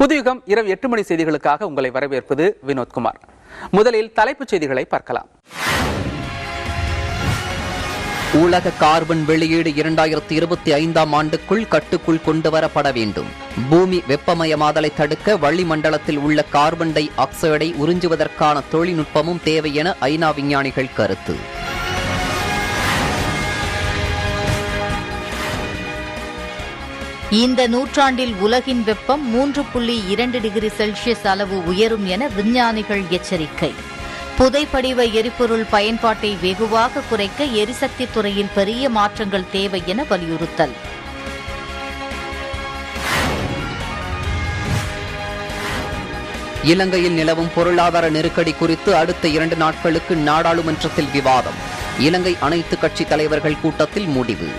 புதுயுகம் இரவு 8 மணி செய்திகளுக்காக உங்களை வரவேற்பது வினோத்குமார். முதலில் தலைப்புச் செய்திகளை பார்க்கலாம். உலக கார்பன் வெளியீடு 2025ஆம் ஆண்டுக்குள் கட்டுக்குள் கொண்டுவரப்பட வேண்டும். பூமி வெப்பமயமாதலை தடுக்க வளிமண்டலத்தில் உள்ள கார்பன் டை ஆக்சைடை உறிஞ்சுவதற்கான தொழில்நுட்பமும் தேவை என ஐநா விஞ்ஞானிகள் கருத்து. இந்த நூற்றாண்டில் உலகின் வெப்பம் 3.2 டிகிரி செல்சியஸ் அளவு உயரும் என விஞ்ஞானிகள் எச்சரிக்கை. புதைப்படிவ எரிபொருள் பயன்பாட்டை வெகுவாக குறைக்க எரிசக்தி துறையில் பெரிய மாற்றங்கள் தேவை என வலியுறுத்தல். இலங்கையில் நிலவும் பொருளாதார நெருக்கடி குறித்து அடுத்த 2 நாட்களுக்கு நாடாளுமன்றத்தில் விவாதம். இலங்கை அனைத்து கட்சி தலைவர்கள் கூட்டத்தில் முடிவு.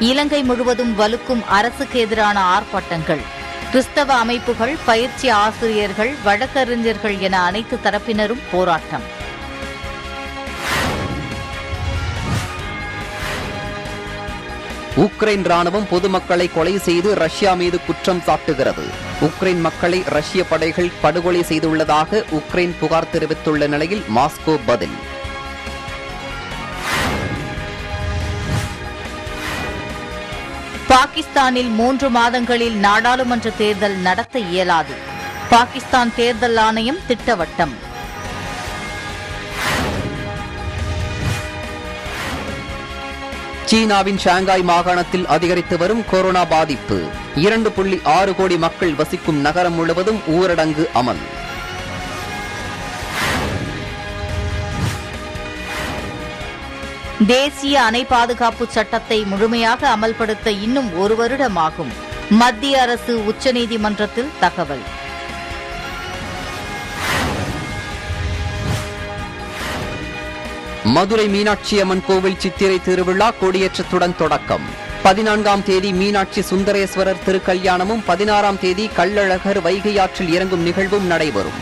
இலங்கை முழுவதும் வலுக்கும் அரசுக்கு எதிரான ஆர்ப்பாட்டங்கள். கிறிஸ்தவ அமைப்புகள், பயிற்சி ஆசிரியர்கள், வழக்கறிஞர்கள் என அனைத்து தரப்பினரும் போராட்டம். உக்ரைன் ராணுவம் பொதுமக்களை கொலை செய்து ரஷ்யா மீது குற்றம் சாட்டுகிறது. உக்ரைன் மக்களை ரஷ்ய படைகள் படுகொலை செய்துள்ளதாக உக்ரைன் புகார் தெரிவித்துள்ள நிலையில் மாஸ்கோ பதில். பாகிஸ்தானில் 3 மாதங்களில் நாடாளுமன்ற தேர்தல் நடத்த இயலாது. பாகிஸ்தான் தேர்தல் ஆணையம் திட்டவட்டம். சீனாவின் ஷாங்காய் மாகாணத்தில் அதிகரித்து வரும் கொரோனா பாதிப்பு. 2.6 கோடி மக்கள் வசிக்கும் நகரம் முழுவதும் ஊரடங்கு அமல். தேசிய அணை பாதுகாப்பு சட்டத்தை முழுமையாக அமல்படுத்த இன்னும் 1 வருடம் ஆகும். மத்திய அரசு உச்சநீதிமன்றத்தில் தகவல். மதுரை மீனாட்சி அம்மன் கோவில் சித்திரை திருவிழா கொடியேற்றத்துடன் தொடக்கம். 14ஆம் தேதி மீனாட்சி சுந்தரேஸ்வரர் திருக்கல்யாணமும் 16ஆம் தேதி கள்ளழகர் வைகை ஆற்றில் இறங்கும் நிகழ்வும் நடைபெறும்.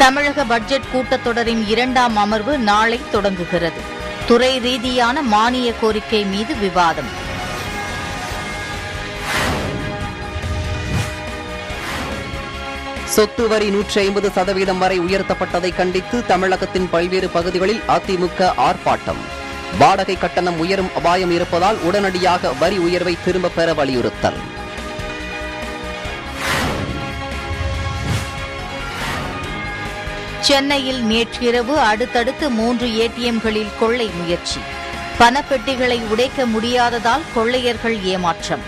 தமிழக பட்ஜெட் கூட்டத்தொடரின் 2ஆம் அமர்வு நாளை தொடங்குகிறது. துறை ரீதியான மானிய கோரிக்கை மீது விவாதம். சொத்து வரி 150% வரை உயர்த்தப்பட்டதை கண்டித்து தமிழகத்தின் பல்வேறு பகுதிகளில் அதிமுக ஆர்ப்பாட்டம். வாடகை கட்டணம் உயரும் அபாயம் இருப்பதால் உடனடியாக வரி உயர்வை திரும்பப் பெற வலியுறுத்தல். சென்னையில் நேற்றிரவு அடுத்தடுத்து 3 ஏடிஎம்களில் கொள்ளை முயற்சி. பணப்பெட்டிகளை உடைக்க முடியாததால் கொள்ளையர்கள் ஏமாற்றம்.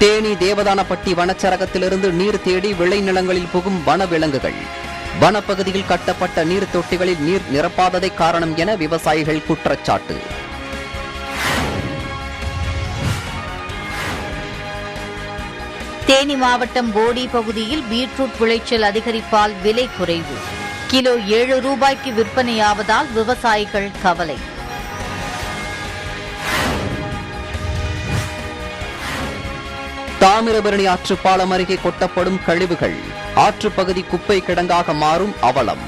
தேனி தேவதானப்பட்டி வனச்சரகத்திலிருந்து நீர் தேடி விளைநிலங்களில் புகும் வனவிலங்குகள். வனப்பகுதியில் கட்டப்பட்ட நீர் தொட்டிகளில் நீர் நிரப்பாததை காரணம் என விவசாயிகள் குற்றச்சாட்டு. தேனி மாவட்டம் போடி பகுதியில் பீட்ரூட் விளைச்சல் அதிகரிப்பால் விலை குறைவு. கிலோ 7 ரூபாய்க்கு விற்பனையாவதால் விவசாயிகள் கவலை. தாமிரபரணி ஆற்றுப்பாலம் அருகே கொட்டப்படும் கழிவுகள். ஆற்றுப்பகுதி குப்பை கிடங்காக மாறும் அவலம்.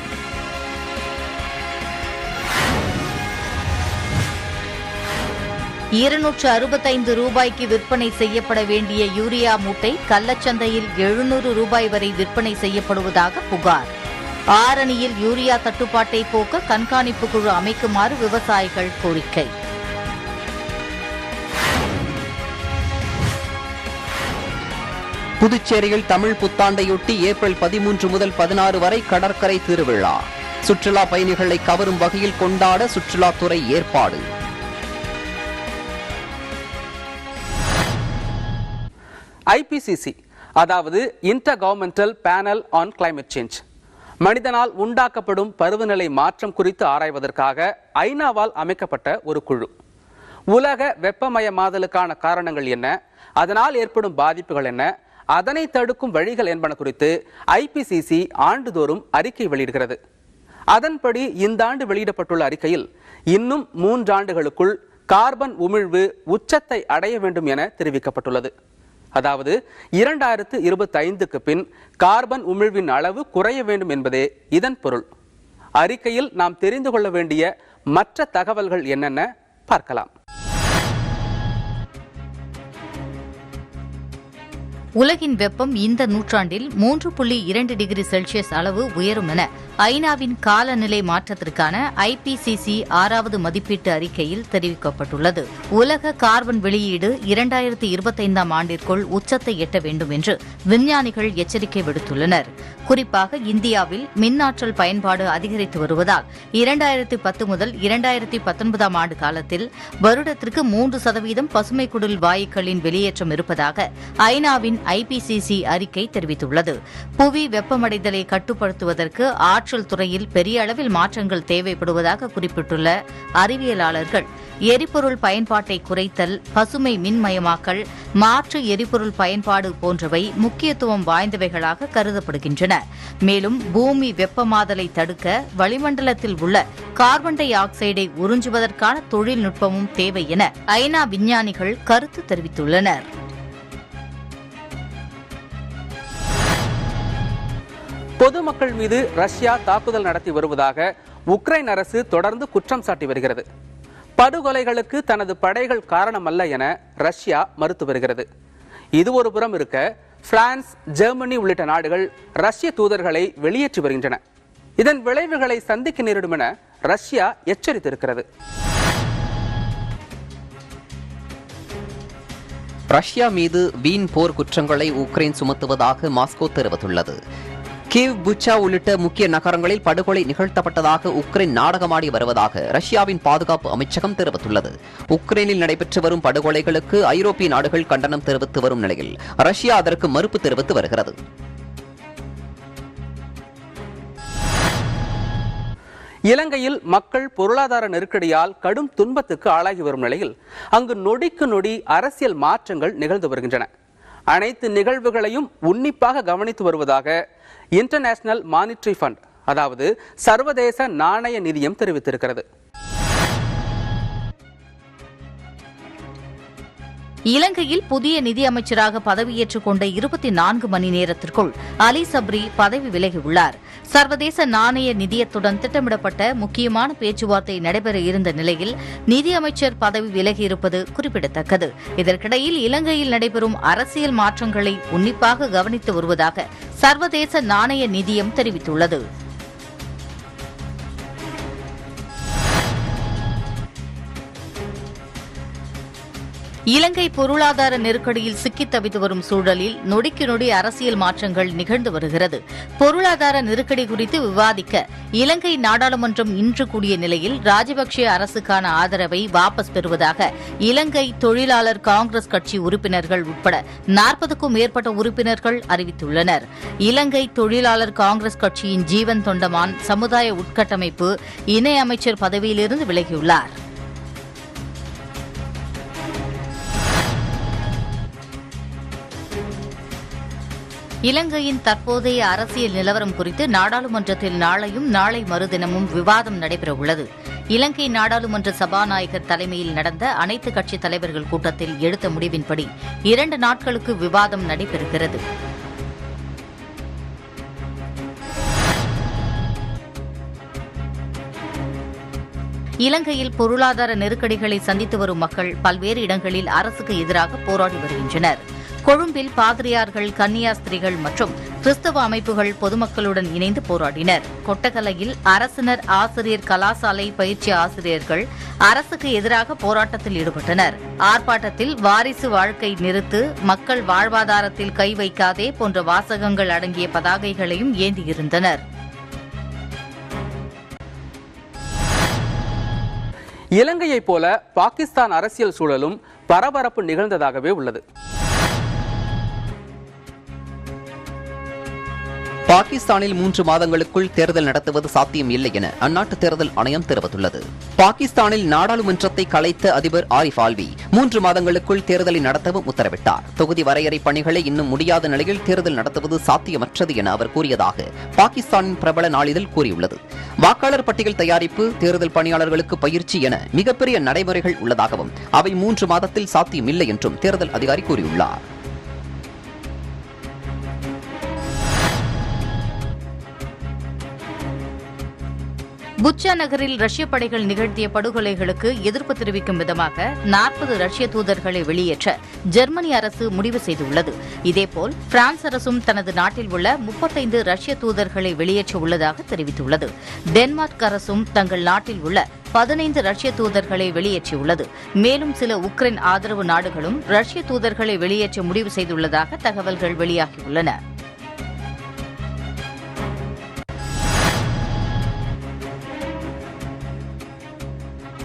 ₹265 விற்பனை செய்யப்பட வேண்டிய யூரியா மூட்டை கள்ளச்சந்தையில் 700 ரூபாய் வரை விற்பனை செய்யப்படுவதாக புகார். ஆரணியில் யூரியா தட்டுப்பாட்டை போக்க கண்காணிப்பு குழு அமைக்குமாறு விவசாயிகள் கோரிக்கை. புதுச்சேரியில் தமிழ் புத்தாண்டையொட்டி ஏப்ரல் 13 முதல் 16 வரை கடற்கரை திருவிழா. சுற்றுலா பயணிகளை கவரும் வகையில் கொண்டாட சுற்றுலாத்துறை ஏற்பாடு. IPCC அதாவது inter governmental panel on climate change மனிதனால் உண்டாக்கப்படும் பருவநிலை மாற்றம் குறித்து ஆராய்வதற்காக ஐநாவால் அமைக்கப்பட்ட ஒரு குழு. உலக வெப்பமயமாதலுக்கான காரணங்கள் என்ன, அதனால் ஏற்படும் பாதிப்புகள் என்ன, அதனை தடுக்கும் வழிகள் என்பன குறித்து IPCC ஆண்டுதோறும் அறிக்கை வெளியிடுகிறது. அதன்படி இந்த ஆண்டு வெளியிடப்பட்டுள்ள அறிக்கையில் இன்னும் 3 ஆண்டுகளுக்குள் கார்பன் உமிழ்வு உச்சத்தை அடைய வேண்டும் என தெரிவிக்கப்பட்டுள்ளது. அதாவது 2025க்கு பின் கார்பன் உமிழ்வின் அளவு குறைய வேண்டும் என்பதே இதன் பொருள். அறிக்கையில் நாம் தெரிந்து கொள்ள வேண்டிய மற்ற தகவல்கள் என்னென்ன பார்க்கலாம். உலகின் வெப்பம் இந்த நூற்றாண்டில் 3.2 டிகிரி செல்சியஸ் அளவு உயரும் என ஐநாவின் காலநிலை மாற்றத்திற்கான IPCC 6வது மதிப்பீட்டு அறிக்கையில் தெரிவிக்கப்பட்டுள்ளது. உலக கார்பன் வெளியீடு 2025ஆம் ஆண்டிற்குள் உச்சத்தை எட்ட வேண்டும் என்று விஞ்ஞானிகள் எச்சரிக்கை விடுத்துள்ளனர். குறிப்பாக இந்தியாவில் மின்னாற்றல் பயன்பாடு அதிகரித்து வருவதால் 2010 முதல் 2019ஆம் ஆண்டு காலத்தில் வருடத்திற்கு 3% பசுமை குடில் வாயுக்களின் வெளியேற்றம் இருப்பதாக ஐநாவின் IPCC அறிக்கை தெரிவித்துள்ளது. புவி வெப்பமடைதலை கட்டுப்படுத்துவதற்கு ஆற்றல் துறையில் பெரிய அளவில் மாற்றங்கள் தேவைப்படுவதாக குறிப்பிட்டுள்ள அறிவியலாளர்கள் எரிபொருள் பயன்பாட்டை குறைத்தல், பசுமை மின்மயமாக்கல், மாற்று எரிபொருள் பயன்பாடு போன்றவை முக்கியத்துவம் வாய்ந்தவைகளாக கருதப்படுகின்றன. மேலும் பூமி வெப்பமாதலை தடுக்க வளிமண்டலத்தில் உள்ள கார்பன் டை ஆக்சைடை உறிஞ்சுவதற்கான தொழில்நுட்பமும் தேவை என ஐநா விஞ்ஞானிகள் கருத்து தெரிவித்துள்ளனர். பொதுமக்கள் மீது ரஷ்யா தாக்குதல் நடத்தி வருவதாக உக்ரைன் அரசு தொடர்ந்து குற்றம் சாட்டி வருகிறது. படுகொலைகளுக்கு தனது படைகள் காரணமல்ல என ரஷ்யா மறுத்து வருகிறது. இது ஒரு புறம் இருக்க, பிரான்ஸ், ஜெர்மனி உள்ளிட்ட நாடுகள் ரஷ்ய தூதர்களை வெளியேற்றி வருகின்றன. இதன் விளைவுகளை சந்திக்க நேரிடும் என ரஷ்யா எச்சரித்திருக்கிறது. ரஷ்யா மீது வீண் போர் குற்றங்களை உக்ரைன் சுமத்துவதாக மாஸ்கோ தெரிவித்துள்ளது. கீவ், புச்சா உள்ளிட்ட முக்கிய நகரங்களில் படுகொலை நிகழ்த்தப்பட்டதாக உக்ரைன் நாடகமாடி வருவதாக ரஷ்யாவின் பாதுகாப்பு அமைச்சகம் தெரிவித்துள்ளது. உக்ரைனில் நடைபெற்று வரும் படுகொலைகளுக்கு ஐரோப்பிய நாடுகள் கண்டனம் தெரிவித்து வரும் நிலையில் ரஷ்யா அதற்கு மறுப்பு தெரிவித்து வருகிறது. இலங்கையில் மக்கள் பொருளாதார நெருக்கடியால் கடும் துன்பத்துக்கு ஆளாகி வரும் நிலையில் அங்கு நொடிக்கு நொடி அரசியல் மாற்றங்கள் நிகழ்ந்து வருகின்றன. அனைத்து நிகழ்வுகளையும் உன்னிப்பாக கவனித்து வருவதாக இன்டர்நேஷனல் மானிட்டரி ஃபண்ட், அதாவது சர்வதேச நாணய நிதியம் தெரிவித்திருக்கிறது. இலங்கையில் புதிய நிதி அமைச்சராக பதவியேற்றுக் கொண்ட 24 மணி நேரத்திற்குள் அலி சப்ரி பதவி விலகியுள்ளார். சர்வதேச நாணய நிதியத்துடன் திட்டமிடப்பட்ட முக்கியமான பேச்சுவார்த்தை நடைபெற இருந்த நிலையில் நிதி அமைச்சர் பதவி விலகியிருப்பது குறிப்பிடத்தக்கது. இதற்கிடையில் இலங்கையில் நடைபெறும் அரசியல் மாற்றங்களை உன்னிப்பாக கவனித்து வருவதாக சர்வதேச நாணய நிதியம் தெரிவித்துள்ளது. இலங்கை பொருளாதார நெருக்கடியில் சிக்கித் தவித்து வரும் சூழலில் நொடிக்கு நொடி அரசியல் மாற்றங்கள் நிகழ்ந்து வருகிறது. பொருளாதார நெருக்கடி குறித்து விவாதிக்க இலங்கை நாடாளுமன்றம் இன்று கூடிய நிலையில் ராஜபக்சே அரசுக்கான ஆதரவை வாபஸ் பெறுவதாக இலங்கை தொழிலாளர் காங்கிரஸ் கட்சி உறுப்பினர்கள் உட்பட 40க்கும் மேற்பட்ட உறுப்பினர்கள் அறிவித்துள்ளனர். இலங்கை தொழிலாளர் காங்கிரஸ் கட்சியின் ஜீவன் தொண்டமான் சமுதாய உட்கட்டமைப்பு இணை அமைச்சர் பதவியிலிருந்து விலகியுள்ளார். இலங்கையின் தற்போதைய அரசியல் நிலவரம் குறித்து நாடாளுமன்றத்தில் நாளையும் நாளை மறுதினமும் விவாதம் நடைபெறவுள்ளது. இலங்கை நாடாளுமன்ற சபாநாயகர் தலைமையில் நடந்த அனைத்து கட்சித் தலைவர்கள் கூட்டத்தில் எடுத்த முடிவின்படி 2 நாட்களுக்கு விவாதம் நடைபெறுகிறது. இலங்கையில் பொருளாதார நெருக்கடிகளை சந்தித்து வரும் மக்கள் பல்வேறு இடங்களில் அரசுக்கு எதிராக போராடி வருகின்றனர். கொழும்பில் பாதிரியார்கள், கன்னியாஸ்திரிகள் மற்றும் கிறிஸ்தவ அமைப்புகள் பொதுமக்களுடன் இணைந்து போராடினர். கொட்டகலையில் அரசினர் ஆசிரியர் கலாசாலை பயிற்சி ஆசிரியர்கள் அரசுக்கு எதிராக போராட்டத்தில் ஈடுபட்டனர். ஆர்ப்பாட்டத்தில் வாரிசு வாழ்க்கை நிறுத்து, மக்கள் வாழ்வாதாரத்தில் கை வைக்காதே போன்ற வாசகங்கள் அடங்கிய பதாகைகளையும் ஏந்தியிருந்தனர். இலங்கையைப் போல பாகிஸ்தான் அரசியல் சூழலும் பரபரப்பு நிகழ்ந்ததாகவே உள்ளது. பாகிஸ்தானில் 3 மாதங்களுக்குள் தேர்தல் நடத்துவது சாத்தியம் இல்லை என அந்நாட்டு தேர்தல் ஆணையம் தெரிவித்துள்ளது. பாகிஸ்தானில் நாடாளுமன்றத்தை கலைத்த அதிபர் ஆரிஃப் ஆல்வி 3 மாதங்களுக்குள் தேர்தலை நடத்தவும் உத்தரவிட்டார். தொகுதி வரையறை பணிகளை இன்னும் முடியாத நிலையில் தேர்தல் நடத்துவது சாத்தியமற்றது என அவர் கூறியதாக பாகிஸ்தானின் பிரபல நாளிதழ் கூறியுள்ளது. வாக்காளர் பட்டியல் தயாரிப்பு, தேர்தல் பணியாளர்களுக்கு பயிற்சி என மிகப்பெரிய நடைமுறைகள் உள்ளதாகவும் அவை 3 மாதத்தில் சாத்தியமில்லை என்றும் தேர்தல் அதிகாரி கூறியுள்ளார். புச்சா நகரில் ரஷ்ய படைகள் நிகழ்த்திய படுகொலைகளுக்கு எதிர்ப்பு தெரிவிக்கும் விதமாக 40 ரஷ்ய தூதர்களை வெளியேற்ற ஜெர்மனி அரசு முடிவு செய்துள்ளது. இதேபோல் பிரான்ஸ் அரசும் தனது நாட்டில் உள்ள 35 ரஷ்ய தூதர்களை வெளியேற்ற உள்ளதாக தெரிவித்துள்ளது. டென்மார்க் அரசும் தங்கள் நாட்டில் உள்ள 15 ரஷ்ய தூதர்களை வெளியேற்றியுள்ளது. மேலும் சில உக்ரைன் ஆதரவு நாடுகளும் ரஷ்ய தூதர்களை வெளியேற்ற முடிவு செய்துள்ளதாக தகவல்கள் வெளியாகியுள்ளன.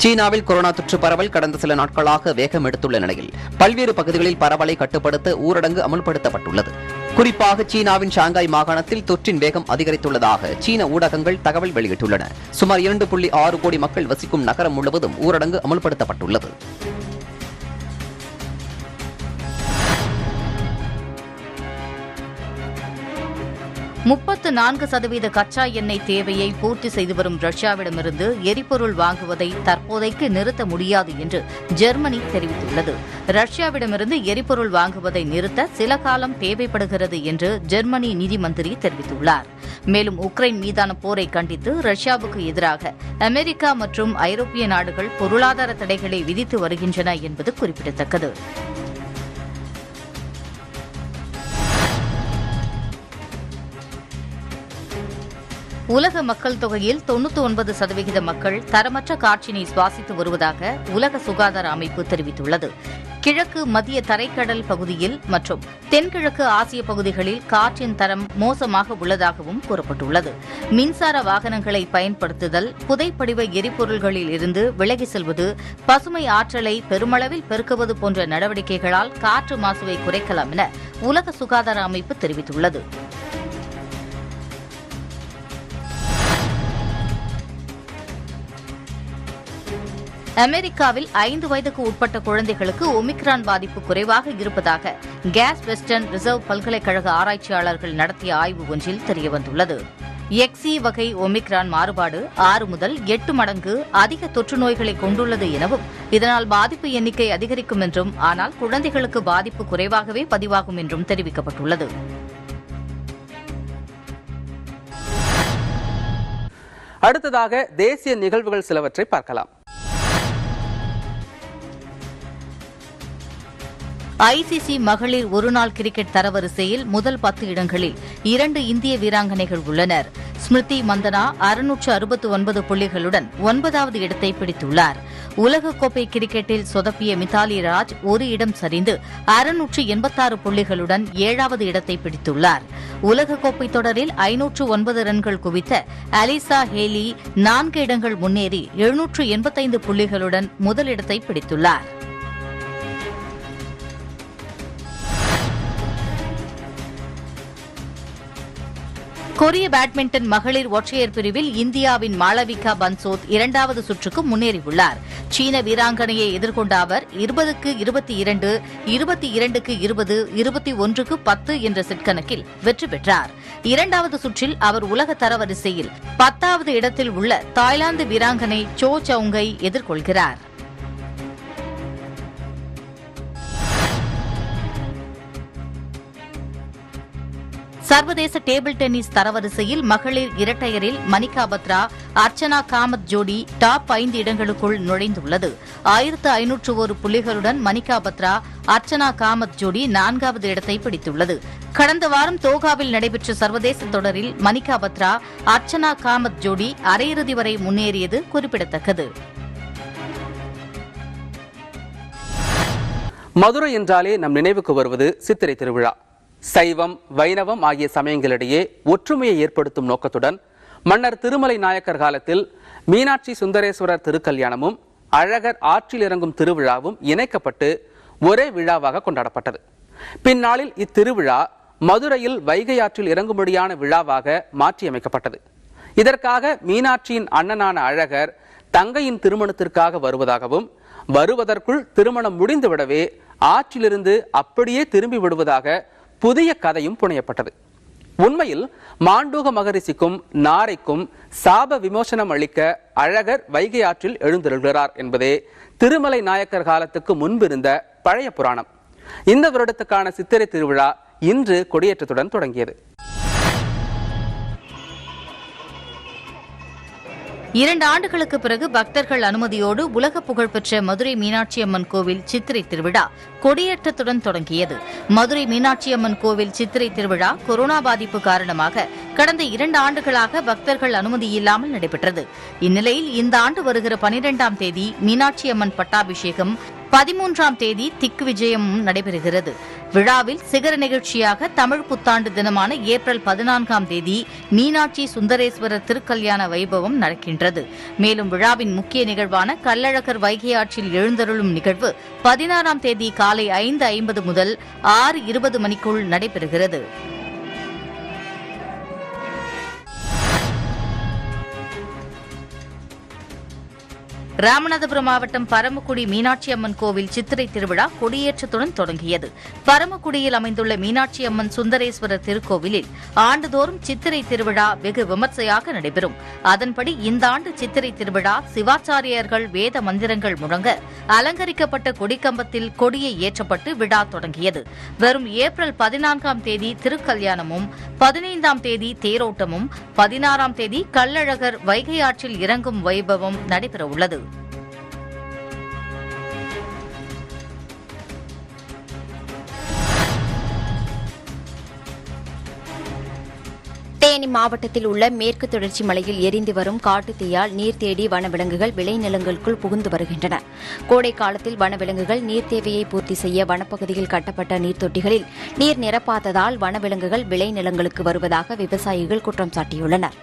சீனாவில் கொரோனா தொற்று பரவல் கடந்த சில நாட்களாக வேகம் எடுத்துள்ள நிலையில் பல்வேறு பகுதிகளில் பரவலை கட்டுப்படுத்த ஊரடங்கு அமல்படுத்தப்பட்டுள்ளது. குறிப்பாக சீனாவின் ஷாங்காய் மாகாணத்தில் தொற்றின் வேகம் அதிகரித்துள்ளதாக சீன ஊடகங்கள் தகவல் வெளியிட்டுள்ளன. சுமார் 2.6 கோடி மக்கள் வசிக்கும் நகரம் முழுவதும் ஊரடங்கு அமல்படுத்தப்பட்டுள்ளது. %34 கச்சா எண்ணெய் தேவையை பூர்த்தி செய்து வரும் ரஷ்யாவிடமிருந்து எரிபொருள் வாங்குவதை தற்போதைக்கு நிறுத்த முடியாது என்று ஜெர்மனி தெரிவித்துள்ளது. ரஷ்யாவிடமிருந்து எரிபொருள் வாங்குவதை நிறுத்த சில காலம் தேவைப்படுகிறது என்று ஜெர்மனி நிதி மந்திரி தெரிவித்துள்ளார். மேலும் உக்ரைன் மீதான போரை கண்டித்து ரஷ்யாவுக்கு எதிராக அமெரிக்கா மற்றும் ஐரோப்பிய நாடுகள் பொருளாதார தடைகளை விதித்து வருகின்றன என்பது குறிப்பிடத்தக்கது. உலக மக்கள் தொகையில் 99% மக்கள் தரமற்ற காற்றினை சுவாசித்து வருவதாக உலக சுகாதார அமைப்பு தெரிவித்துள்ளது. கிழக்கு மத்திய தரைக்கடல் பகுதியில் மற்றும் தென்கிழக்கு ஆசிய பகுதிகளில் காற்றின் தரம் மோசமாக உள்ளதாகவும் கூறப்பட்டுள்ளது. மின்சார வாகனங்களை பயன்படுத்துதல், புதைப்படிவ எரிபொருள்களில் இருந்து விலகி செல்வது, பசுமை ஆற்றலை பெருமளவில் பெருக்குவது போன்ற நடவடிக்கைகளால் காற்று மாசுவை குறைக்கலாம் என உலக சுகாதார அமைப்பு தெரிவித்துள்ளது. அமெரிக்காவில் 5 வயதுக்கு உட்பட்ட குழந்தைகளுக்கு ஒமிக்ரான் பாதிப்பு குறைவாக இருப்பதாக கேஸ் வெஸ்டர்ன் ரிசர்வ் பல்கலைக்கழக ஆராய்ச்சியாளர்கள் நடத்திய ஆய்வு ஒன்றில் தெரியவந்துள்ளது. XE வகை ஒமிக்ரான் மாறுபாடு 6 முதல் 8 மடங்கு அதிக தொற்று நோய்களை கொண்டுள்ளது எனவும் இதனால் பாதிப்பு எண்ணிக்கை அதிகரிக்கும் என்றும் ஆனால் குழந்தைகளுக்கு பாதிப்பு குறைவாகவே பதிவாகும் என்றும் தெரிவிக்கப்பட்டுள்ளது. அடுத்ததாக தேசிய நிகழ்வுகள் சிலவற்றை பார்க்கலாம். ICC மகளிர் ஒருநாள் கிரிக்கெட் தரவரிசையில் முதல் 10 இடங்களில் 2 இந்திய வீராங்கனைகள் உள்ளனர். ஸ்மிருதி மந்தனா 669 புள்ளிகளுடன் 9வது இடத்தை பிடித்துள்ளார். உலகக்கோப்பை கிரிக்கெட்டில் சொதப்பிய மிதாலி ராஜ் ஒரு இடம் சரிந்து 686 புள்ளிகளுடன் 7வது இடத்தை பிடித்துள்ளார். உலகக்கோப்பை தொடரில் 509 ரன்கள் குவித்த அலிசா ஹேலி 4 இடங்கள் முன்னேறி 785 புள்ளிகளுடன் முதலிடத்தை பிடித்துள்ளார். கொரிய பேட்மிண்டன் மகளிர் ஒற்றையர் பிரிவில் இந்தியாவின் மாளவிகா பன்சோத் 2வது சுற்றுக்கு முன்னேறியுள்ளார். சீன வீராங்கனையை எதிர்கொண்ட அவர் 20-22, 22-20, 21-10 என்ற செட் கணக்கில் வெற்றி பெற்றார். 2வது சுற்றில் அவர் உலக தரவரிசையில் 10வது இடத்தில் உள்ள தாய்லாந்து வீராங்கனை சோ சவுங்கை எதிர்கொள்கிறார். சர்வதேச டேபிள் டென்னிஸ் தரவரிசையில் மகளிர் இரட்டையரில் மணிகா பத்ரா, அர்ச்சனா காமத் ஜோடி டாப் 5 இடங்களுக்குள் நுழைந்துள்ளது. 1501 புள்ளிகளுடன் மணிகா பத்ரா, அர்ச்சனா காமத் ஜோடி 4வது இடத்தை பிடித்துள்ளது. கடந்த வாரம் தோகாவில் நடைபெற்ற சர்வதேச தொடரில் மணிகா பத்ரா, அர்ச்சனா காமத் ஜோடி அரையிறுதி வரை முன்னேறியது குறிப்பிடத்தக்கது. மதுரை என்றாலே நம் நினைவுக்கு வருவது சித்திரை திருவிழா. சைவம், வைணவம் ஆகிய சமயங்களிடையே ஒற்றுமையை ஏற்படுத்தும் நோக்கத்துடன் மன்னர் திருமலை நாயக்கர் காலத்தில் மீனாட்சி சுந்தரேஸ்வரர் திருக்கல்யாணமும் அழகர் ஆற்றில் இறங்கும் திருவிழாவும் இணைக்கப்பட்டு ஒரே விழாவாக கொண்டாடப்பட்டது. பின்னாளில் இத்திருவிழா மதுரையில் வைகை ஆற்றில் இறங்கும்படியான விழாவாக மாற்றியமைக்கப்பட்டது. இதற்காக மீனாட்சியின் அண்ணனான அழகர் தங்கையின் திருமணத்திற்காக வருவதாகவும் வருவதற்குள் திருமணம் முடிந்துவிடவே ஆற்றிலிருந்து அப்படியே திரும்பி விடுவதாக புதிய கதையும் புனையப்பட்டது. உண்மையில் மாண்டூக மகரிஷிக்கும் நாரைக்கும் சாப விமோசனம் அளிக்க அழகர் வைகை ஆற்றில் எழுந்தருள்கிறார் என்பதே திருமலை நாயக்கர் காலத்துக்கு முன்பிருந்த பழைய புராணம். இந்த வருடத்துக்கான சித்திரை திருவிழா இன்று கொடியேற்றத்துடன் தொடங்கியது. 2 ஆண்டுகளுக்கு பிறகு பக்தர்கள் அனுமதியோடு உலக புகழ்பெற்ற மதுரை மீனாட்சி அம்மன் கோவில் சித்திரை திருவிழா கொடியேற்றத்துடன் தொடங்கியது. மதுரை மீனாட்சி அம்மன் கோவில் சித்திரை திருவிழா கொரோனா பாதிப்பு காரணமாக கடந்த 2 ஆண்டுகளாக பக்தர்கள் அனுமதி இல்லாமல் நடைபெற்றது. இந்நிலையில் இந்த ஆண்டு வருகிற 12ஆம் தேதி மீனாட்சி அம்மன் பட்டாபிஷேகம், 13ஆம் தேதி திக்கு விஜயமும் நடைபெறுகிறது. விழாவில் சிகர நிகழ்ச்சியாக தமிழ் புத்தாண்டு தினமான ஏப்ரல் 14ஆம் தேதி மீனாட்சி சுந்தரேஸ்வரர் திருக்கல்யாண வைபவம் நடக்கின்றது. மேலும் விழாவின் முக்கிய நிகழ்வான கள்ளழகர் வைகை ஆற்றில் எழுந்தருளும் நிகழ்வு 16ஆம் தேதி காலை 5:50 முதல் 6:20 மணிக்குள் நடைபெறுகிறது. ராமநாதபுரம் மாவட்டம் பரமக்குடி மீனாட்சி அம்மன் கோவில் சித்திரை திருவிழா கொடியேற்றத்துடன் தொடங்கியது. பரமக்குடியில் அமைந்துள்ள மீனாட்சி அம்மன் சுந்தரேஸ்வரர் திருக்கோவிலில் ஆண்டுதோறும் சித்திரை திருவிழா வெகு விமர்சையாக நடைபெறும். அதன்படி இந்த ஆண்டு சித்திரை திருவிழா சிவாச்சாரியர்கள் வேத மந்திரங்கள் முழங்க அலங்கரிக்கப்பட்ட கொடிக்கம்பத்தில் கொடியை ஏற்றப்பட்டு விழா தொடங்கியது. வரும் ஏப்ரல் 14ஆம் தேதி திருக்கல்யாணமும், 15ஆம் தேதி தேரோட்டமும், 16ஆம் தேதி கள்ளழகர் வைகை ஆற்றில் இறங்கும் வைபவம் நடைபெறவுள்ளது. தேனி மாவட்டத்தில் உள்ள மேற்கு தொடர்ச்சி மலையில் எரிந்து வரும் காட்டுத்தீயால் நீர் தேடி வனவிலங்குகள் விளைநிலங்களுக்குள் புகுந்து வருகின்றன. கோடை காலத்தில் வனவிலங்குகள் நீர் தேவையை பூர்த்தி செய்ய வனப்பகுதியில் கட்டப்பட்ட நீர்த்தொட்டிகளில் நீர் நிரப்பாததால் வனவிலங்குகள் விளைநிலங்களுக்கு வருவதாக விவசாயிகள் குற்றம் சாட்டியுள்ளனர்.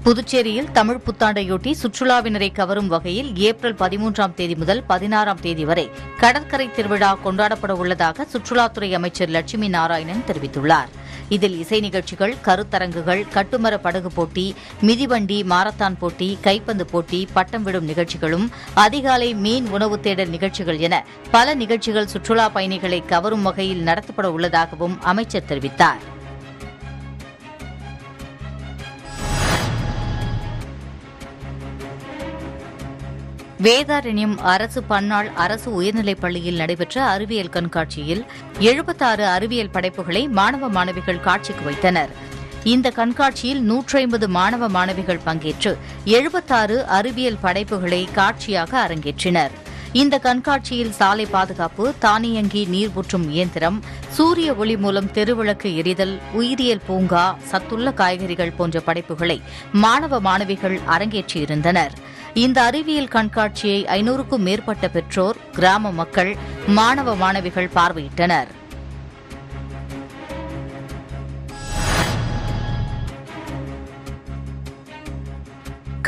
புதுச்சேரியில் தமிழ் புத்தாண்டையொட்டி சுற்றுலாவினரை கவரும் வகையில் ஏப்ரல் 13ஆம் தேதி முதல் 16ஆம் தேதி வரை கடற்கரை திருவிழா கொண்டாடப்பட உள்ளதாக சுற்றுலாத்துறை அமைச்சர் லட்சுமி நாராயணன் தெரிவித்துள்ளார். இதில் இசை நிகழ்ச்சிகள், கருத்தரங்குகள், கட்டுமர படகு போட்டி, மிதிவண்டி, மாரத்தான் போட்டி, கைப்பந்து போட்டி, பட்டம் விடும் நிகழ்ச்சிகளும், அதிகாலை மீன் உணவு தேடல் நிகழ்ச்சிகள் என பல நிகழ்ச்சிகள் சுற்றுலா பயணிகளை கவரும் வகையில் நடத்தப்பட உள்ளதாகவும் அமைச்சர் தெரிவித்தார். வேதாரண்யம் அரசு பன்னாள் அரசு உயர்நிலைப் பள்ளியில் நடைபெற்ற அறிவியல் கண்காட்சியில் 76 அறிவியல் படைப்புகளை மாணவ மாணவிகள் காட்சிக்கு வைத்தனர். இந்த கண்காட்சியில் 150 மாணவ மாணவிகள் பங்கேற்று 76 அறிவியல் படைப்புகளை காட்சியாக அரங்கேற்றினர். இந்த கண்காட்சியில் சாலை பாதுகாப்பு, தானியங்கி நீர் ஊற்றும் இயந்திரம், சூரிய ஒளி மூலம் தெருவிளக்கு எரிதல், உயிரியல் பூங்கா, சத்துள்ள காய்கறிகள் போன்ற படைப்புகளை மாணவ மாணவிகள் அரங்கேற்றியிருந்தனர். இந்த அறிவியல் கண்காட்சியை 500க்கும் மேற்பட்ட பெற்றோர், கிராம மக்கள், மாணவ மாணவிகள் பார்வையிட்டனர்.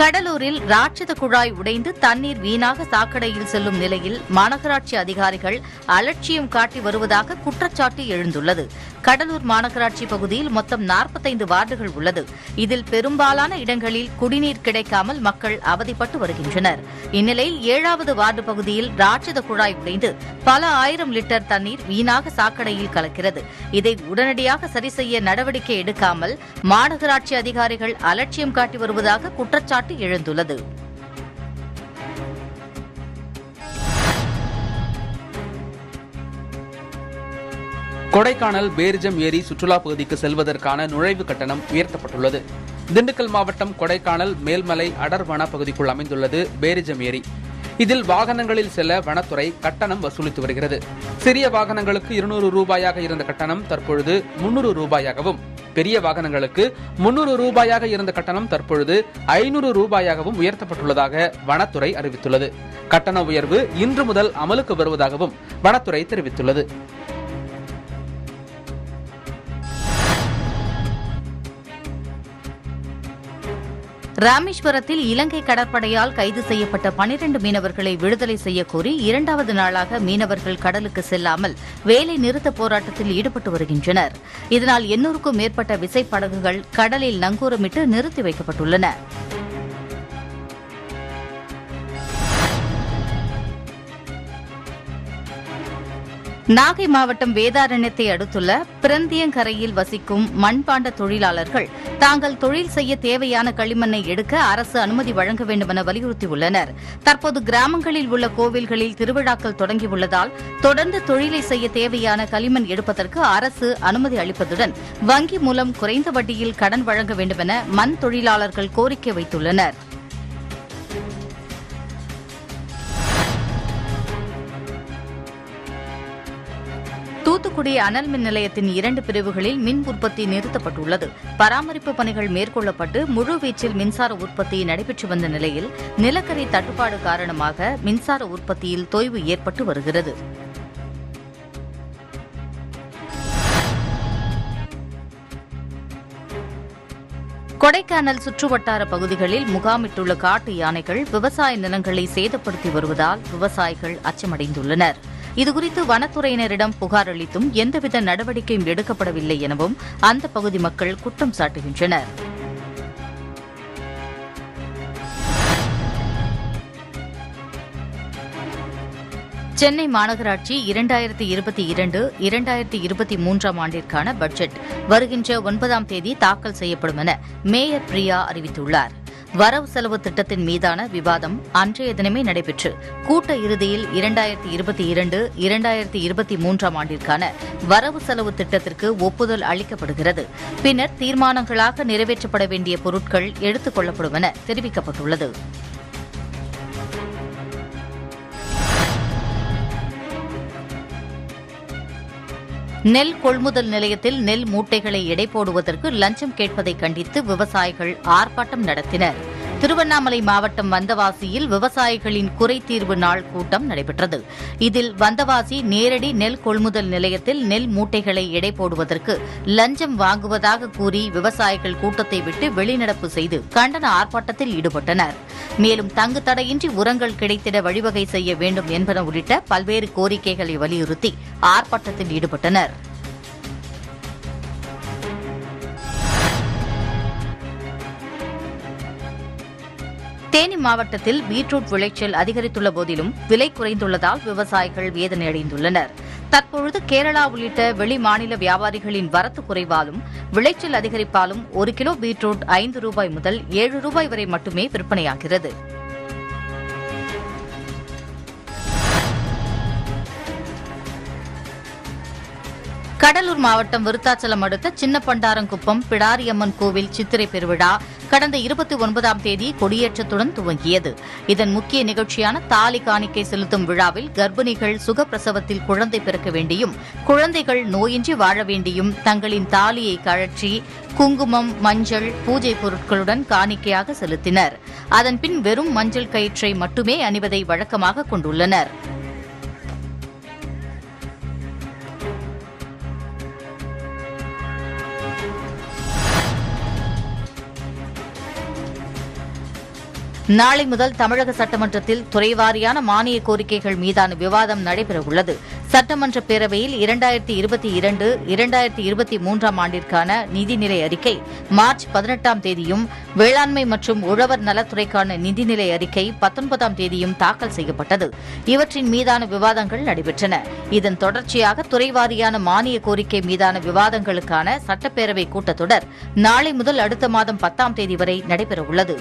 கடலூரில் ராட்சத குழாய் உடைந்து தண்ணீர் வீணாக சாக்கடையில் செல்லும் நிலையில் மாநகராட்சி அதிகாரிகள் அலட்சியம் காட்டி வருவதாக குற்றச்சாட்டு எழுந்துள்ளது. கடலூர் மாநகராட்சி பகுதியில் மொத்தம் 45 வார்டுகள் உள்ளது. இதில் பெரும்பாலான இடங்களில் குடிநீர் கிடைக்காமல் மக்கள் அவதிப்பட்டு வருகின்றனர். இந்நிலையில் 7வது வார்டு பகுதியில் ராட்சத குழாய் உடைந்து பல ஆயிரம் லிட்டர் தண்ணீர் வீணாக சாக்கடையில் கலக்கிறது. இதை உடனடியாக சரி செய்ய நடவடிக்கை எடுக்காமல் மாநகராட்சி அதிகாரிகள் அலட்சியம் காட்டி வருவதாக குற்றச்சாட்டு எழுந்துள்ளது. கொடைக்கானல் பேரிஜம் ஏரி சுற்றுலா பகுதிக்கு செல்வதற்கான நுழைவு கட்டணம் உயர்த்தப்பட்டுள்ளது. திண்டுக்கல் மாவட்டம் கொடைக்கானல் மேல்மலை அடர் வன பகுதிக்குள் அமைந்துள்ளது பேரிஜம் ஏரி. இதில் வாகனங்களில் செல்ல வனத்துறை கட்டணம் வசூலித்து வருகிறது. சிறிய வாகனங்களுக்கு 200 ரூபாயாக இருந்த கட்டணம் தற்பொழுது 300 ரூபாயாகவும், பெரிய வாகனங்களுக்கு 300 ரூபாயாக இருந்த கட்டணம் தற்பொழுது 500 ரூபாயாகவும் உயர்த்தப்பட்டுள்ளதாக வனத்துறை அறிவித்துள்ளது. கட்டண உயர்வு இன்று முதல் அமலுக்கு வருவதாகவும் வனத்துறை தெரிவித்துள்ளது. ராமேஸ்வரத்தில் இலங்கை கடற்படையால் கைது செய்யப்பட்ட 12 மீனவர்களை விடுதலை செய்யக்கோரி 2வது நாளாக மீனவர்கள் கடலுக்கு செல்லாமல் வேலை நிறுத்த போராட்டத்தில் ஈடுபட்டு வருகின்றனர். இதனால் 800க்கும் மேற்பட்ட விசைப்படகுகள் கடலில் நங்கூரமிட்டு நிறுத்தி வைக்கப்பட்டுள்ளன. நாகை மாவட்டம் வேதாரண்யத்தை அடுத்துள்ள பிறந்தியங்கரையில் வசிக்கும் மண்பாண்ட தொழிலாளர்கள் தாங்கள் தொழில் செய்ய தேவையான களிமண்ணை எடுக்க அரசு அனுமதி வழங்க வேண்டும் என வலியுறுத்தியுள்ளனர். தற்போது கிராமங்களில் உள்ள கோவில்களில் திருவிழாக்கள் தொடங்கியுள்ளதால் தொடர்ந்து தொழிலை செய்ய தேவையான களிமண் எடுப்பதற்கு அரசு அனுமதி அளிப்பதுடன் வங்கி மூலம் குறைந்த வட்டியில் கடன் வழங்க வேண்டும் என மண் தொழிலாளர்கள் கோரிக்கை வைத்துள்ளனர். தூத்துக்குடி அனல் மின் நிலையத்தின் 2 பிரிவுகளில் மின் உற்பத்தி நிறுத்தப்பட்டுள்ளது. பராமரிப்பு பணிகள் மேற்கொள்ளப்பட்டு முழுவீச்சில் மின்சார உற்பத்தி நடைபெற்று வந்த நிலையில் நிலக்கரி தட்டுப்பாடு காரணமாக மின்சார உற்பத்தியில் தொய்வு ஏற்பட்டு வருகிறது. கொடைக்கானல் சுற்றுவட்டார பகுதிகளில் முகாமிட்டுள்ள காட்டு யானைகள் விவசாய நிலங்களை சேதப்படுத்தி வருவதால் விவசாயிகள் அச்சமடைந்துள்ளனர். இதுகுறித்து வனத்துறையினரிடம் புகார் அளித்தும் எந்தவித நடவடிக்கையும் எடுக்கப்படவில்லை எனவும் அந்த பகுதி மக்கள் குற்றம் சாட்டுகின்றனர். சென்னை மாநகராட்சி 2022-2023 ஆண்டிற்கான பட்ஜெட் வருகின்ற 9ஆம் தேதி தாக்கல் செய்யப்படும் என மேயர் பிரியா அறிவித்துள்ளார். வரவு செலவு திட்டத்தின் மீதான விவாதம் அன்றைய தினமே நடைபெற்று கூட்ட இறுதியில் 2022-2023 ஆண்டிற்கான வரவு செலவு திட்டத்திற்கு ஒப்புதல் அளிக்கப்படுகிறது. பின்னர் தீர்மானங்களாக நிறைவேற்றப்பட வேண்டிய பொருட்கள் எடுத்துக் கொள்ளப்படும் என தெரிவிக்கப்பட்டுள்ளது. நெல் கொள்முதல் நிலையத்தில் நெல் மூட்டைகளை எடை போடுவதற்கு லஞ்சம் கேட்பதை கண்டித்து விவசாயிகள் ஆர்ப்பாட்டம் நடத்தினர். திருவண்ணாமலை மாவட்டம் வந்தவாசியில் விவசாயிகளின் குறைதீர்வு நாள் கூட்டம் நடைபெற்றது. இதில் வந்தவாசி நேரடி நெல் கொள்முதல் நிலையத்தில் நெல் மூட்டைகளை எடை போடுவதற்கு லஞ்சம் வாங்குவதாக கூறி விவசாயிகள் கூட்டத்தை விட்டு வெளிநடப்பு செய்து கண்டன ஆர்ப்பாட்டத்தில் ஈடுபட்டனர். மேலும் தங்கு தடையின்றி உரங்கள் கிடைத்திட வழிவகை செய்ய வேண்டும் என்பன உள்ளிட்ட பல்வேறு கோரிக்கைகளை வலியுறுத்தி ஆர்ப்பாட்டத்தில் ஈடுபட்டனர். தேனி மாவட்டத்தில் பீட்ரூட் விளைச்சல் அதிகரித்துள்ள போதிலும் விலை குறைந்துள்ளதால் விவசாயிகள் வேதனையடைந்துள்ளனர். தற்பொழுது கேரளா உள்ளிட்ட வெளி மாநில வியாபாரிகளின் வரத்து குறைவாலும் விளைச்சல் அதிகரிப்பாலும் 1 கிலோ பீட்ரூட் 5 ரூபாய் முதல் 7 ரூபாய் வரை மட்டுமே விற்பனையாகிறது. கடலூர் மாவட்டம் விருத்தாச்சலம் அடுத்த சின்ன பண்டாரங்குப்பம் பிடாரியம்மன் கோவில் சித்திரை பெருவிழா கடந்த 29ஆம் தேதி கொடியேற்றத்துடன் துவங்கியது. இதன் முக்கிய நிகழ்ச்சியான தாலி காணிக்கை செலுத்தும் விழாவில் கர்ப்பிணிகள் சுகப்பிரசவத்தில் குழந்தை பிறக்க வேண்டியும் குழந்தைகள் நோயின்றி வாழ வேண்டியும் தங்களின் தாலியை கழற்றி குங்குமம், மஞ்சள், பூஜை பொருட்களுடன் காணிக்கையாக செலுத்தினர். அதன்பின் வெறும் மஞ்சள் கயிற்றை மட்டுமே அணிவதை வழக்கமாக கொண்டுள்ளனர். நாளை முதல் தமிழக சட்டமன்றத்தில் துறைவாரியான மானிய கோரிக்கைகள் மீதான விவாதம் நடைபெறவுள்ளது. சட்டமன்ற பேரவையில் 2022-2023 ஆண்டிற்கான நிதிநிலை அறிக்கை மார்ச் 18ஆம் தேதியும் வேளாண்மை மற்றும் உழவர் நலத்துறைக்கான நிதிநிலை அறிக்கை 19ஆம் தேதியும் தாக்கல் செய்யப்பட்டது. இவற்றின் மீதான விவாதங்கள் நடைபெற்றன. இதன் தொடர்ச்சியாக துறைவாரியான மானிய கோரிக்கை மீதான விவாதங்களுக்கான சட்டப்பேரவை கூட்டத்தொடர் நாளை முதல் அடுத்த மாதம் 10ஆம் தேதி வரை நடைபெறவுள்ளது.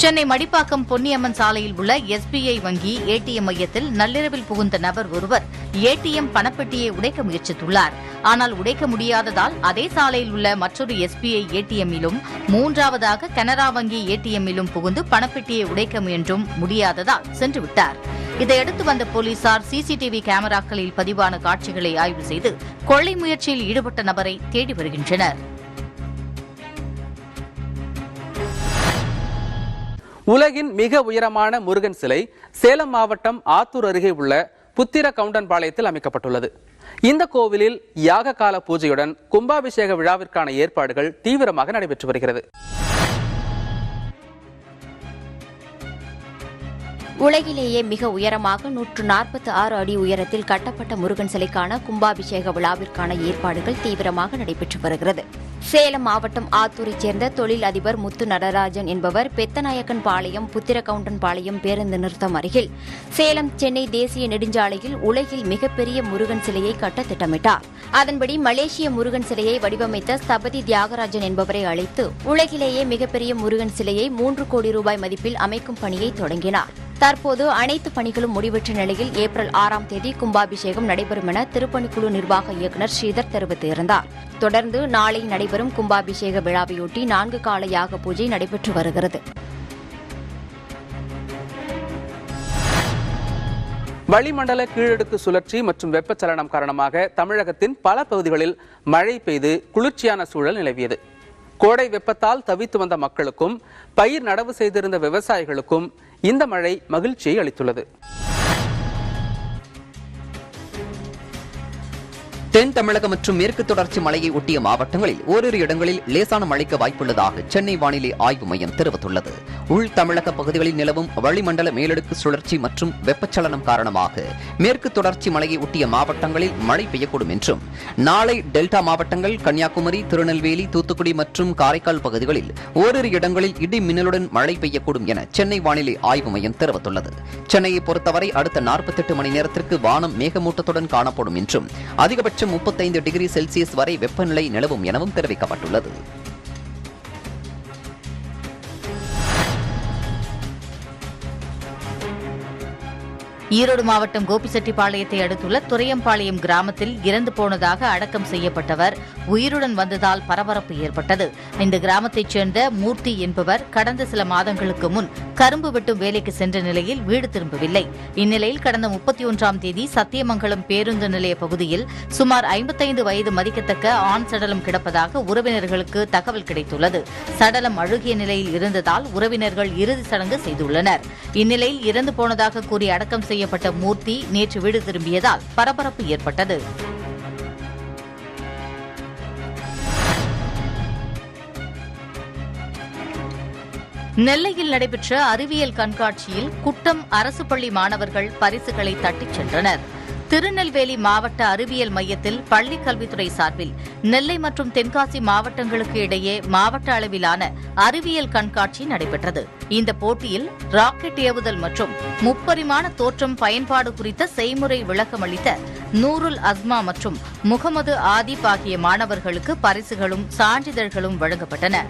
சென்னை மடிப்பாக்கம் பொன்னியம்மன் சாலையில் உள்ள SBI வங்கி ஏடிஎம் மையத்தில் நள்ளிரவில் புகுந்த நபர் ஒருவர் ஏடிஎம் பணப்பெட்டியை உடைக்க முயற்சித்துள்ளார். ஆனால் உடைக்க முடியாததால் அதே சாலையில் உள்ள மற்றொரு SBI ஏடிஎம்மிலும் 3வதாக கனரா வங்கி ஏடிஎம்மிலும் புகுந்து பணப்பெட்டியை உடைக்க முயன்றும் முடியாததால் சென்றுவிட்டார். இதையடுத்து வந்த போலீசார் சிசிடிவி கேமராக்களில் பதிவான காட்சிகளை ஆய்வு செய்து கொள்ளை முயற்சியில் ஈடுபட்ட நபரை தேடி வருகின்றனர். உலகின் மிக உயரமான முருகன் சிலை சேலம் மாவட்டம் ஆத்தூர் அருகே உள்ள புத்திர கவுண்டன்பாளையத்தில் அமைக்கப்பட்டுள்ளது. இந்த கோவிலில் யாக கால பூஜையுடன் கும்பாபிஷேக விழாவிற்கான ஏற்பாடுகள் தீவிரமாக நடைபெற்று வருகிறது. உலகிலேயே மிக உயரமாக 146 அடி உயரத்தில் கட்டப்பட்ட முருகன் சிலைக்கான கும்பாபிஷேக விழாவிற்கான ஏற்பாடுகள் தீவிரமாக நடைபெற்று வருகிறது. சேலம் மாவட்டம் ஆத்தூரைச் சேர்ந்த தொழில் அதிபர் முத்து நடராஜன் என்பவர் பெத்தநாயக்கன் பாளையம் புத்திரகவுண்டன் பாளையம் பேருந்து நிறுத்தம் அருகில் சேலம் சென்னை தேசிய நெடுஞ்சாலையில் உலகில் மிகப்பெரிய முருகன் சிலையை கட்ட திட்டமிட்டார். அதன்படி மலேசிய முருகன் சிலையை வடிவமைத்த ஸ்தபதி தியாகராஜன் என்பவரை அழைத்து உலகிலேயே மிகப்பெரிய முருகன் சிலையை 3 கோடி ரூபாய் மதிப்பில் அமைக்கும் பணியை தொடங்கினார். தற்போது அனைத்து பணிகளும் முடிவற்ற நிலையில் ஏப்ரல் 6ஆம் தேதி கும்பாபிஷேகம் நடைபெறும் என திருப்பணிக்குழு நிர்வாக இயக்குநர் ஸ்ரீதர் தெரிவித்திருந்தார். தொடர்ந்து நாளை நடைபெறும் கும்பாபிஷேக விழாவையொட்டி 4 கால யாக பூஜை நடைபெற்று வருகிறது. வளிமண்டல கீழடுக்கு சுழற்சி மற்றும் வெப்பச்சலனம் காரணமாக தமிழகத்தின் பல பகுதிகளில் மழை பெய்து குளிர்ச்சியான சூழல் நிலவியது. கோடை வெப்பத்தால் தவித்து வந்த மக்களுக்கும் பயிர் நடவு செய்திருந்த விவசாயிகளுக்கும் இந்த மழை மகிழ்ச்சியை அளித்துள்ளது. தென் தமிழகம் மற்றும் மேற்கு தொடர்ச்சி மலையை ஒட்டிய மாவட்டங்களில் ஓரிரு இடங்களில் லேசான மழைக்கு வாய்ப்புள்ளதாக சென்னை வானிலை ஆய்வு மையம் தெரிவித்துள்ளது. உள் தமிழக பகுதிகளில் நிலவும் வளிமண்டல மேலடுக்கு சுழற்சி மற்றும் வெப்பச்சலனம் காரணமாக மேற்கு தொடர்ச்சி மலையை ஒட்டிய மாவட்டங்களில் மழை பெய்யக்கூடும் என்றும், நாளை டெல்டா மாவட்டங்கள், கன்னியாகுமரி, திருநெல்வேலி, தூத்துக்குடி மற்றும் காரைக்கால் பகுதிகளில் ஓரிரு இடங்களில் இடி மின்னலுடன் மழை பெய்யக்கூடும் என சென்னை வானிலை ஆய்வு மையம் தெரிவித்துள்ளது. சென்னையை பொறுத்தவரை அடுத்த 48 மணி நேரத்திற்கு வானம் மேகமூட்டத்துடன் காணப்படும் என்றும், அதிகபட்ச 35 டிகிரி செல்சியஸ் வரை வெப்பநிலை நிலவும் எனவும் தெரிவிக்கப்பட்டுள்ளது. ஈரோடு மாவட்டம் கோபிச்செட்டிப்பாளையத்தை அடுத்துள்ள துரையம்பாளையம் கிராமத்தில் இறந்து போனதாக அடக்கம் செய்யப்பட்டவர் உயிருடன் வந்ததால் பரபரப்பு ஏற்பட்டது. இந்த கிராமத்தைச் சேர்ந்த மூர்த்தி என்பவர் கடந்த சில மாதங்களுக்கு முன் கரும்பு வெட்டும் வேலைக்கு சென்ற நிலையில் வீடு திரும்பவில்லை. இந்நிலையில் கடந்த 31ஆம் தேதி சத்தியமங்கலம் பேருந்து நிலைய பகுதியில் சுமார் 55 வயது மதிக்கத்தக்க ஆண் சடலம் கிடப்பதாக உறவினர்களுக்கு தகவல் கிடைத்துள்ளது. சடலம் அழுகிய நிலையில் இருந்ததால் உறவினர்கள் இறுதி சடங்கு செய்துள்ளனர். இந்நிலையில் இறந்து போனதாக கூறி அடக்கம் செய்யப்பட்ட மூர்த்தி நேற்று வீடு திரும்பியதால் பரபரப்பு ஏற்பட்டது. நெல்லையில் நடைபெற்ற அறிவியல் கண்காட்சியில் குட்டம் அரசு பள்ளி மாணவர்கள் பரிசுகளை தட்டிச் சென்றனர். திருநெல்வேலி மாவட்ட அறிவியல் மையத்தில் பள்ளிக் கல்வித்துறை சார்பில் நெல்லை மற்றும் தென்காசி மாவட்டங்களுக்கு இடையே மாவட்ட அளவிலான அறிவியல் கண்காட்சி நடைபெற்றது. இந்த போட்டியில் ராக்கெட் ஏவுதல் மற்றும் முப்பரிமாண தோற்றம் பயன்பாடு குறித்த செய்முறை விளக்கம் அளித்த நூருல் அஸ்மா மற்றும் முகமது ஆதிப் ஆகிய மாணவர்களுக்கு பரிசுகளும் சான்றிதழ்களும் வழங்கப்பட்டன.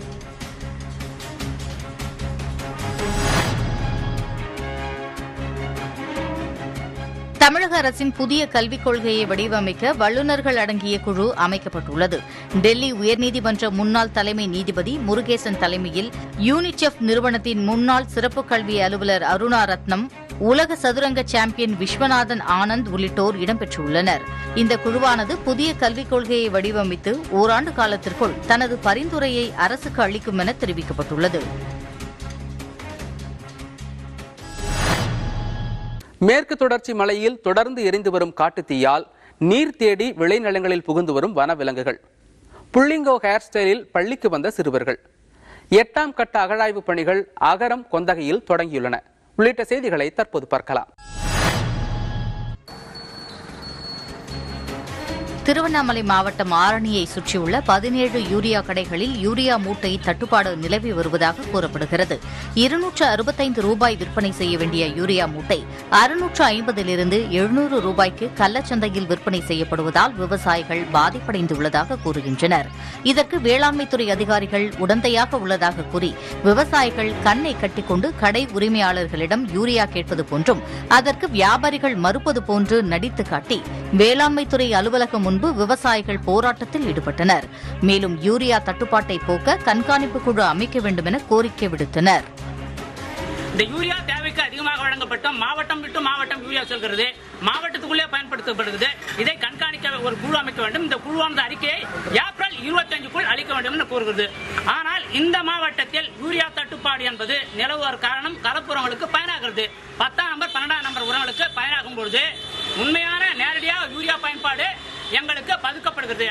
தமிழக அரசின் புதிய கல்விக் கொள்கையை வடிவமைக்க வல்லுநர்கள் அடங்கிய குழு அமைக்கப்பட்டுள்ளது. டெல்லி உயர்நீதிமன்ற முன்னாள் தலைமை நீதிபதி முருகேசன் தலைமையில் யூனிசெஃப் நிறுவனத்தின் முன்னாள் சிறப்பு கல்வி அலுவலர் அருணா ரத்னம், உலக சதுரங்க சாம்பியன் விஸ்வநாதன் ஆனந்த் உள்ளிட்டோர் இடம்பெற்றுள்ளனர். இந்த குழுவானது புதிய கல்விக் கொள்கையை வடிவமைத்து ஓராண்டு காலத்திற்குள் தனது பரிந்துரையை அரசுக்கு அளிக்கும் என தெரிவிக்கப்பட்டுள்ளது. மேற்கு தொடர்ச்சி மலையில் தொடர்ந்து எரிந்து வரும் காட்டுத்தீயால் நீர் தேடி விளைநிலங்களில் புகுந்து வரும் வனவிலங்குகள், புள்ளிங்கோ ஹேர் ஸ்டைலில் பள்ளிக்கு வந்த சிறுவர்கள், 8ஆம் கட்ட அகழாய்வு பணிகள் அகரம் கொந்தகையில் தொடங்கியுள்ளன உள்ளிட்ட செய்திகளை தற்போது பார்க்கலாம். திருவண்ணாமலை மாவட்டம் ஆரணியை சுற்றியுள்ள 17 யூரியா கடைகளில் யூரியா மூட்டை தட்டுப்பாடு நிலவி வருவதாக கூறப்படுகிறது. 265 ரூபாய் விற்பனை செய்ய வேண்டிய யூரியா மூட்டை 650 700 ரூபாய்க்கு கள்ளச்சந்தையில் விற்பனை செய்யப்படுவதால் விவசாயிகள் பாதிப்படைந்துள்ளதாக கூறுகின்றனர். இதற்கு வேளாண்மைத்துறை அதிகாரிகள் உடந்தையாக உள்ளதாக கூறி விவசாயிகள் கண்ணை கட்டிக்கொண்டு கடை உரிமையாளர்களிடம் யூரியா கேட்பது போன்றும் அதற்கு வியாபாரிகள் மறுப்பது போன்று நடித்து காட்டி வேளாண்மைத்துறை அலுவலகம் முன்பு விவசாயிகள் போராட்டத்தில் ஈடுபட்டனர். மேலும் யூரியா தட்டுப்பாட்டை போக்க கண்காணிப்பு குழு அமைக்க வேண்டும் என கோரிக்கை விடுத்தனர். இந்த யூரியா தேவைக்கு அதிகமாக வழங்கப்பட்டோம். மாவட்டம் விட்டு மாவட்டம் யூரியா செல்கிறது, மாவட்டத்துக்குள்ளே பயன்படுத்தப்படுகிறது. இதை கண்காணிக்க ஒரு குழு அமைக்க வேண்டும். இந்த குழுவானது அறிக்கையை ஏப்ரல் 25க்குள் அளிக்க வேண்டும் என கூறுகிறது. ஆனால் இந்த மாவட்டத்தில் யூரியா தட்டுப்பாடு என்பது நிலவுவதற்கு காரணம் கலப்புரங்களுக்கு பயனாகிறது. 10ஆம் நம்பர் 12ஆம் நம்பர் உரங்களுக்கு பயனாகும் பொழுது உண்மையான நேரடியாக யூரியா பயன்பாடு எங்களுக்கு பதுக்கப்படுகிறது.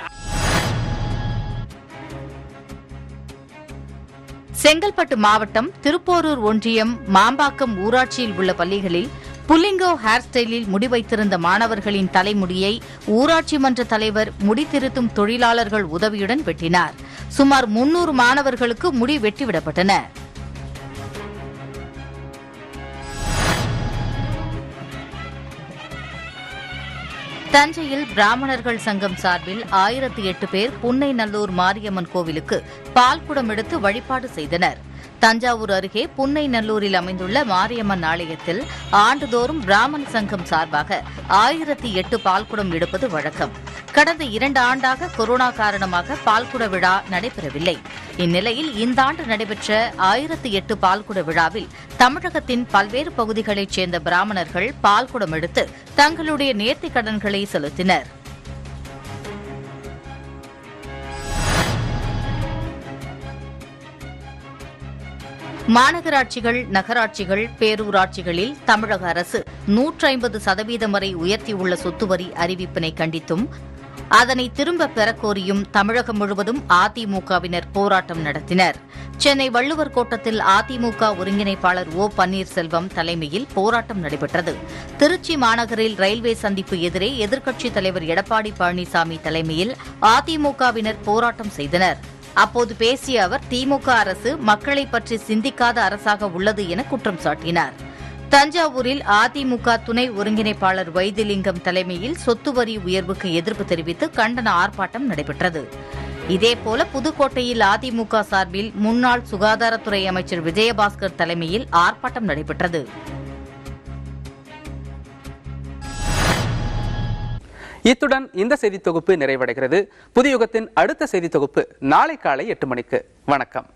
செங்கல்பட்டு மாவட்டம் திருப்போரூர் ஒன்றியம் மாம்பாக்கம் ஊராட்சியில் உள்ள பள்ளிகளில் புல்லிங்கோ ஹேர் ஸ்டைலில் முடிவைத்திருந்த மாணவர்களின் தலைமுடியை ஊராட்சி மன்ற தலைவர் முடித்திருத்தும் தொழிலாளர்கள் உதவியுடன் வெட்டினார். சுமார் 300 மாணவர்களுக்கு முடி வெட்டிவிடப்பட்டன. தஞ்சையில் பிராமணர்கள் சங்கம் சார்பில் 1008 பேர் புன்னைநல்லூர் மாரியம்மன் கோவிலுக்கு பால்குடம் எடுத்து வழிபாடு செய்தனர். தஞ்சாவூர் அருகே புன்னைநல்லூரில் அமைந்துள்ள மாரியம்மன் ஆலயத்தில் ஆண்டுதோறும் பிராமண சங்கம் சார்பாக 1008 பால்குடம் எடுப்பது வழக்கம். கடந்த 2 ஆண்டாக கொரோனா காரணமாக பால்குட விழா நடைபெறவில்லை. இந்நிலையில் இந்த ஆண்டு நடைபெற்ற 1008 பால்குட விழாவில் தமிழகத்தின் பல்வேறு பகுதிகளைச் சேர்ந்த பிராமணர்கள் பால்குடம் எடுத்து தங்களுடைய நேர்த்திக் கடன்களை செலுத்தினர். மாநகராட்சிகள், நகராட்சிகள், பேரூராட்சிகளில் தமிழக அரசு 150% வரை உயர்த்தியுள்ள சொத்து வரி அறிவிப்பினை கண்டித்தும் அதனை திரும்ப பெறக்கோரியும் தமிழகம் முழுவதும் அதிமுகவினர் போராட்டம் நடத்தினர். சென்னை வள்ளுவர் கோட்டத்தில் அதிமுக ஒருங்கிணைப்பாளர் ஓ பன்னீர்செல்வம் தலைமையில் போராட்டம் நடைபெற்றது. திருச்சி மாநகரில் ரயில்வே சந்திப்பு எதிரே எதிர்க்கட்சித் தலைவர் எடப்பாடி பழனிசாமி தலைமையில் அதிமுகவினர் போராட்டம் செய்தனர். அப்போது பேசிய அவர் திமுக அரசு மக்களை பற்றி சிந்திக்காத அரசாக உள்ளது என குற்றம் சாட்டினார். தஞ்சாவூரில் அதிமுக துணை ஒருங்கிணைப்பாளர் வைத்திலிங்கம் தலைமையில் சொத்து வரி உயர்வுக்கு எதிர்ப்பு தெரிவித்து கண்டன ஆர்ப்பாட்டம் நடைபெற்றது. இதேபோல புதுக்கோட்டையில் அதிமுக சார்பில் முன்னாள் சுகாதாரத்துறை அமைச்சர் விஜயபாஸ்கர் தலைமையில் ஆர்ப்பாட்டம் நடைபெற்றது. இத்துடன் இந்த செய்தி தொகுப்பு நிறைவடைகிறது. புதிய யுகத்தின் அடுத்த செய்தி தொகுப்பு நாளை காலை 8 மணிக்கு. வணக்கம்.